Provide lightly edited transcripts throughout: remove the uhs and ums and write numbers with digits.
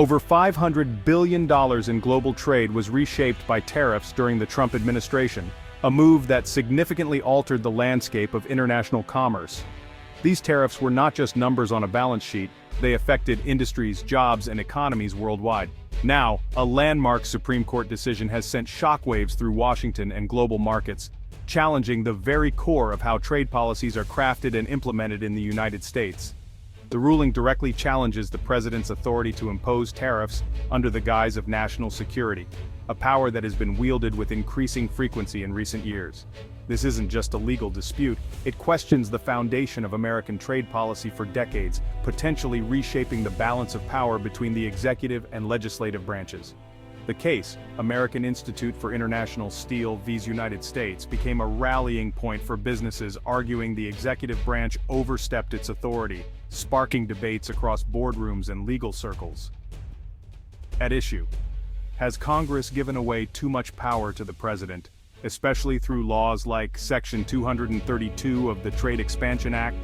Over $500 billion in global trade was reshaped by tariffs during the Trump administration, a move that significantly altered the landscape of international commerce. These tariffs were not just numbers on a balance sheet, they affected industries, jobs, and economies worldwide. Now, a landmark Supreme Court decision has sent shockwaves through Washington and global markets, challenging the very core of how trade policies are crafted and implemented in the United States. The ruling directly challenges the president's authority to impose tariffs under the guise of national security, a power that has been wielded with increasing frequency in recent years. This isn't just a legal dispute, it questions the foundation of American trade policy for decades, potentially reshaping the balance of power between the executive and legislative branches. The case, American Institute for International Steel vs. United States, became a rallying point for businesses arguing the executive branch overstepped its authority, sparking debates across boardrooms and legal circles. At issue: has Congress given away too much power to the president, especially through laws like Section 232 of the Trade Expansion Act?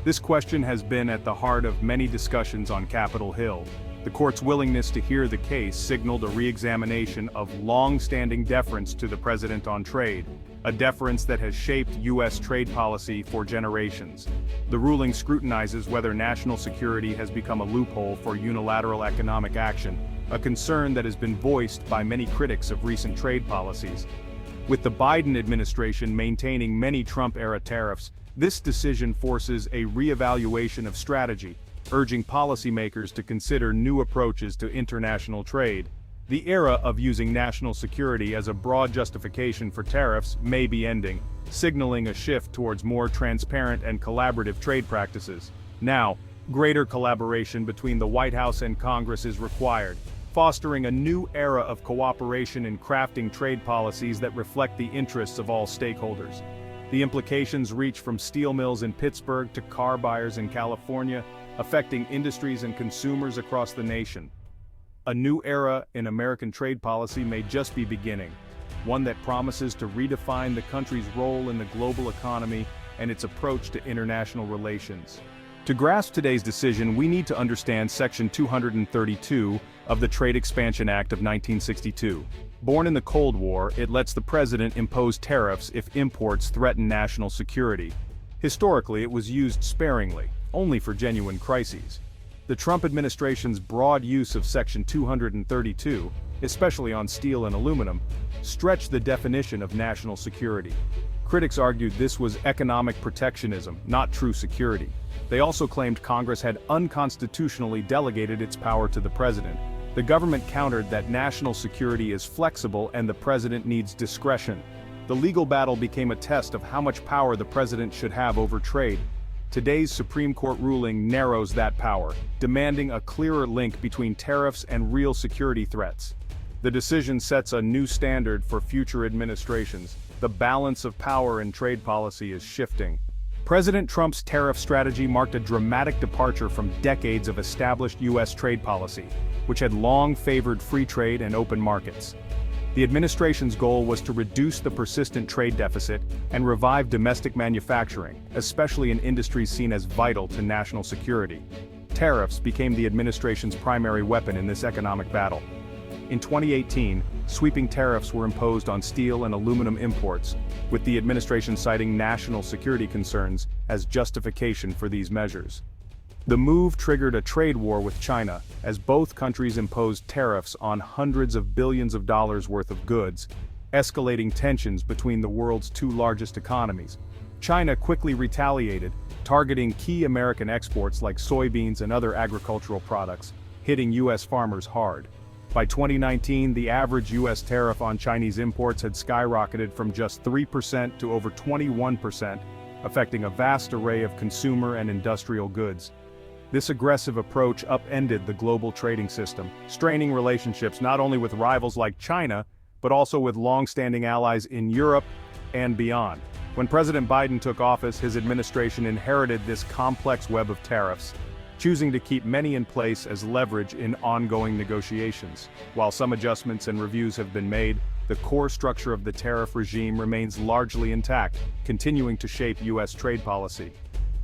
This question has been at the heart of many discussions on Capitol Hill. The court's willingness to hear the case signaled a re-examination of long-standing deference to the president on trade, a deference that has shaped U.S. trade policy for generations. The ruling scrutinizes whether national security has become a loophole for unilateral economic action, a concern that has been voiced by many critics of recent trade policies. With the Biden administration maintaining many Trump-era tariffs, this decision forces a re-evaluation of strategy, urging policymakers to consider new approaches to international trade. The era of using national security as a broad justification for tariffs may be ending, signaling a shift towards more transparent and collaborative trade practices. Now, greater collaboration between the White House and Congress is required, fostering a new era of cooperation in crafting trade policies that reflect the interests of all stakeholders. The implications reach from steel mills in Pittsburgh to car buyers in California, affecting industries and consumers across the nation. A new era in American trade policy may just be beginning, one that promises to redefine the country's role in the global economy and its approach to international relations. To grasp today's decision, we need to understand Section 232 of the Trade Expansion Act of 1962. Born in the Cold War, it lets the president impose tariffs if imports threaten national security. Historically, it was used sparingly, only for genuine crises. The Trump administration's broad use of Section 232, especially on steel and aluminum, stretched the definition of national security. Critics argued this was economic protectionism, not true security. They also claimed Congress had unconstitutionally delegated its power to the president. The government countered that national security is flexible and the president needs discretion. The legal battle became a test of how much power the president should have over trade. Today's Supreme Court ruling narrows that power, demanding a clearer link between tariffs and real security threats. The decision sets a new standard for future administrations. The balance of power in trade policy is shifting. President Trump's tariff strategy marked a dramatic departure from decades of established U.S. trade policy, which had long favored free trade and open markets. The administration's goal was to reduce the persistent trade deficit and revive domestic manufacturing, especially in industries seen as vital to national security. Tariffs became the administration's primary weapon in this economic battle. In 2018, sweeping tariffs were imposed on steel and aluminum imports, with the administration citing national security concerns as justification for these measures. The move triggered a trade war with China, as both countries imposed tariffs on hundreds of billions of dollars worth of goods, escalating tensions between the world's two largest economies. China quickly retaliated, targeting key American exports like soybeans and other agricultural products, hitting U.S. farmers hard. By 2019, the average U.S. tariff on Chinese imports had skyrocketed from just 3% to over 21%, affecting a vast array of consumer and industrial goods. This aggressive approach upended the global trading system, straining relationships not only with rivals like China, but also with long-standing allies in Europe and beyond. When President Biden took office, his administration inherited this complex web of tariffs, choosing to keep many in place as leverage in ongoing negotiations. While some adjustments and reviews have been made, the core structure of the tariff regime remains largely intact, continuing to shape U.S. trade policy.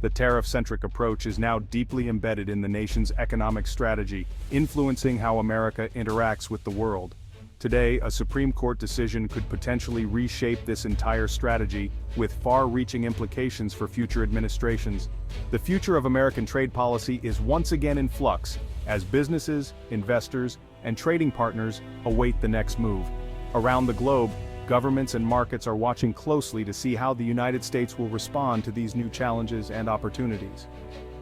The tariff-centric approach is now deeply embedded in the nation's economic strategy, influencing how America interacts with the world. Today, a Supreme Court decision could potentially reshape this entire strategy, with far-reaching implications for future administrations. The future of American trade policy is once again in flux, as businesses, investors, and trading partners await the next move. Around the globe, governments and markets are watching closely to see how the United States will respond to these new challenges and opportunities.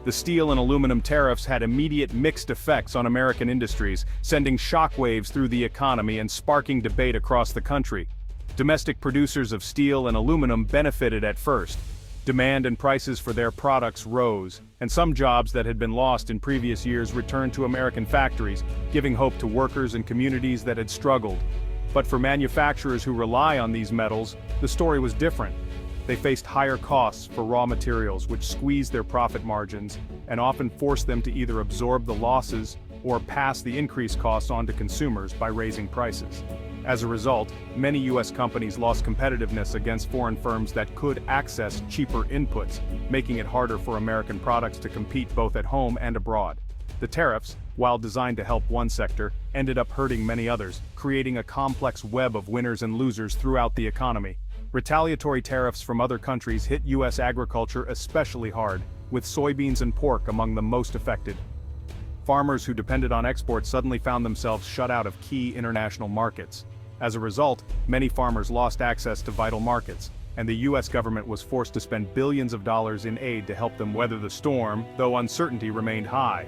The steel and aluminum tariffs had immediate mixed effects on American industries, sending shockwaves through the economy and sparking debate across the country. Domestic producers of steel and aluminum benefited at first. Demand and prices for their products rose, and some jobs that had been lost in previous years returned to American factories, giving hope to workers and communities that had struggled. But for manufacturers who rely on these metals, the story was different. They faced higher costs for raw materials, which squeezed their profit margins and often forced them to either absorb the losses or pass the increased costs on to consumers by raising prices. As a result, many U.S. companies lost competitiveness against foreign firms that could access cheaper inputs, making it harder for American products to compete both at home and abroad. The tariffs, while designed to help one sector, ended up hurting many others, creating a complex web of winners and losers throughout the economy. Retaliatory tariffs from other countries hit U.S. agriculture especially hard, with soybeans and pork among the most affected. Farmers who depended on exports suddenly found themselves shut out of key international markets. As a result, many farmers lost access to vital markets, and the U.S. government was forced to spend billions of dollars in aid to help them weather the storm, though uncertainty remained high.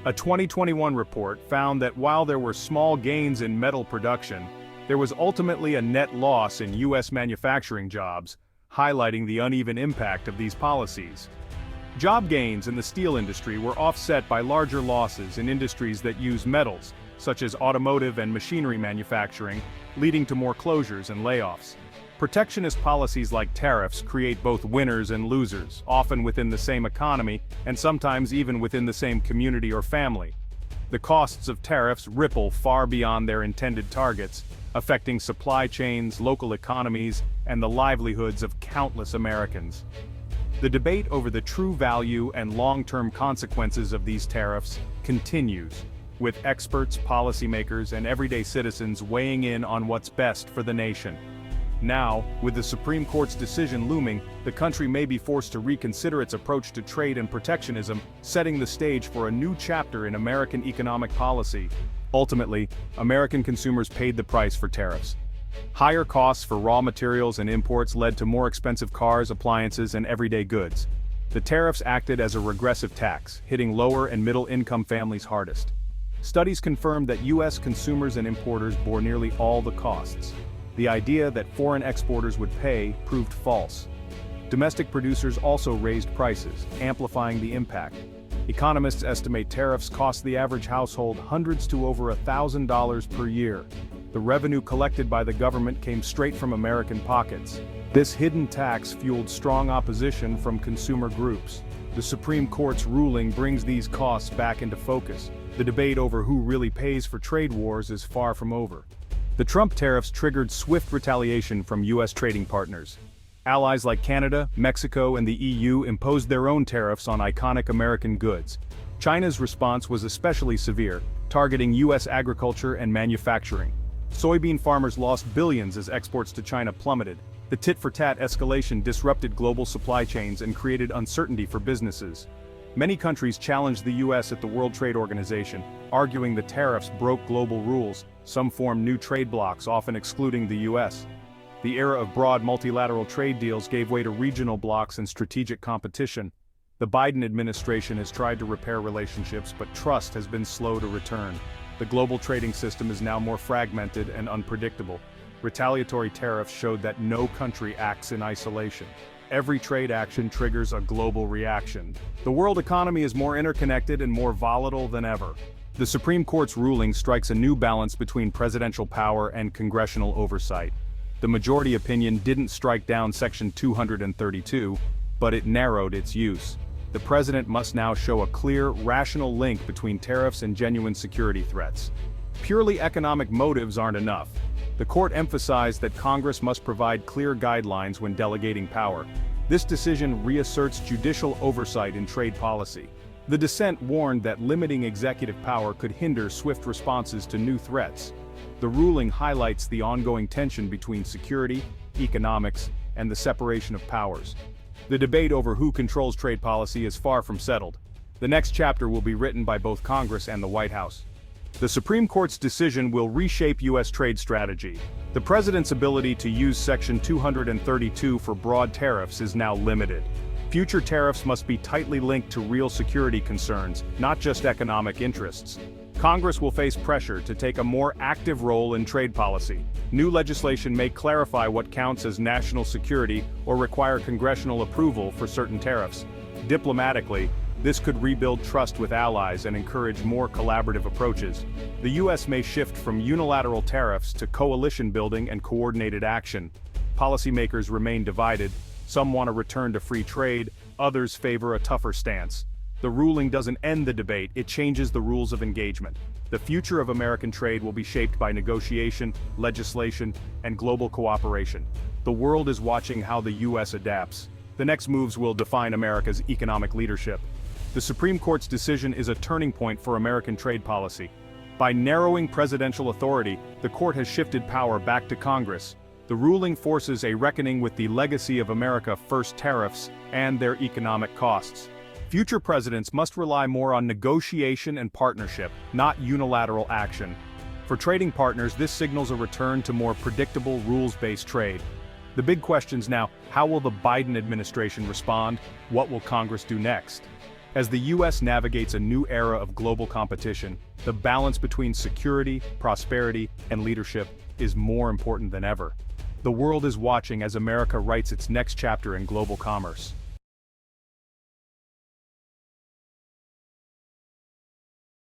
A 2021 report found that while there were small gains in metal production, there was ultimately a net loss in U.S. manufacturing jobs, highlighting the uneven impact of these policies. Job gains in the steel industry were offset by larger losses in industries that use metals, such as automotive and machinery manufacturing, leading to more closures and layoffs. Protectionist policies like tariffs create both winners and losers, often within the same economy and sometimes even within the same community or family. The costs of tariffs ripple far beyond their intended targets, affecting supply chains, local economies, and the livelihoods of countless Americans. The debate over the true value and long-term consequences of these tariffs continues, with experts, policymakers, and everyday citizens weighing in on what's best for the nation. Now, with the Supreme Court's decision looming, the country may be forced to reconsider its approach to trade and protectionism, setting the stage for a new chapter in American economic policy. Ultimately, American consumers paid the price for tariffs. Higher costs for raw materials and imports led to more expensive cars, appliances, and everyday goods. The tariffs acted as a regressive tax, hitting lower and middle-income families hardest. Studies confirmed that U.S. consumers and importers bore nearly all the costs. The idea that foreign exporters would pay proved false. Domestic producers also raised prices, amplifying the impact. Economists estimate tariffs cost the average household hundreds to over $1,000 per year. The revenue collected by the government came straight from American pockets. This hidden tax fueled strong opposition from consumer groups. The Supreme Court's ruling brings these costs back into focus. The debate over who really pays for trade wars is far from over. The Trump tariffs triggered swift retaliation from U.S. trading partners. Allies like Canada, Mexico, and the EU imposed their own tariffs on iconic American goods. China's response was especially severe, targeting U.S. agriculture and manufacturing. Soybean farmers lost billions as exports to China plummeted. The tit-for-tat escalation disrupted global supply chains and created uncertainty for businesses. Many countries challenged the U.S. at the World Trade Organization, arguing the tariffs broke global rules. Some formed new trade blocs, often excluding the U.S. The era of broad multilateral trade deals gave way to regional blocs and strategic competition. The Biden administration has tried to repair relationships, but trust has been slow to return. The global trading system is now more fragmented and unpredictable. Retaliatory tariffs showed that no country acts in isolation. Every trade action triggers a global reaction. The world economy is more interconnected and more volatile than ever. The Supreme Court's ruling strikes a new balance between presidential power and congressional oversight. The majority opinion didn't strike down Section 232, but it narrowed its use. The president must now show a clear, rational link between tariffs and genuine security threats. Purely economic motives aren't enough. The court emphasized that Congress must provide clear guidelines when delegating power. This decision reasserts judicial oversight in trade policy. The dissent warned that limiting executive power could hinder swift responses to new threats. The ruling highlights the ongoing tension between security, economics, and the separation of powers. The debate over who controls trade policy is far from settled. The next chapter will be written by both Congress and the White House. The Supreme Court's decision will reshape U.S. trade strategy. The president's ability to use Section 232 for broad tariffs is now limited. Future tariffs must be tightly linked to real security concerns, not just economic interests. Congress will face pressure to take a more active role in trade policy. New legislation may clarify what counts as national security or require congressional approval for certain tariffs. Diplomatically, this could rebuild trust with allies and encourage more collaborative approaches. The U.S. may shift from unilateral tariffs to coalition building and coordinated action. Policymakers remain divided. Some want a return to free trade, others favor a tougher stance. The ruling doesn't end the debate, it changes the rules of engagement. The future of American trade will be shaped by negotiation, legislation, and global cooperation. The world is watching how the U.S. adapts. The next moves will define America's economic leadership. The Supreme Court's decision is a turning point for American trade policy. By narrowing presidential authority, the court has shifted power back to Congress. The ruling forces a reckoning with the legacy of America First tariffs and their economic costs. Future presidents must rely more on negotiation and partnership, not unilateral action. For trading partners, this signals a return to more predictable, rules-based trade. The big question's now, how will the Biden administration respond? What will Congress do next? As the U.S. navigates a new era of global competition, the balance between security, prosperity, and leadership is more important than ever. The world is watching as America writes its next chapter in global commerce.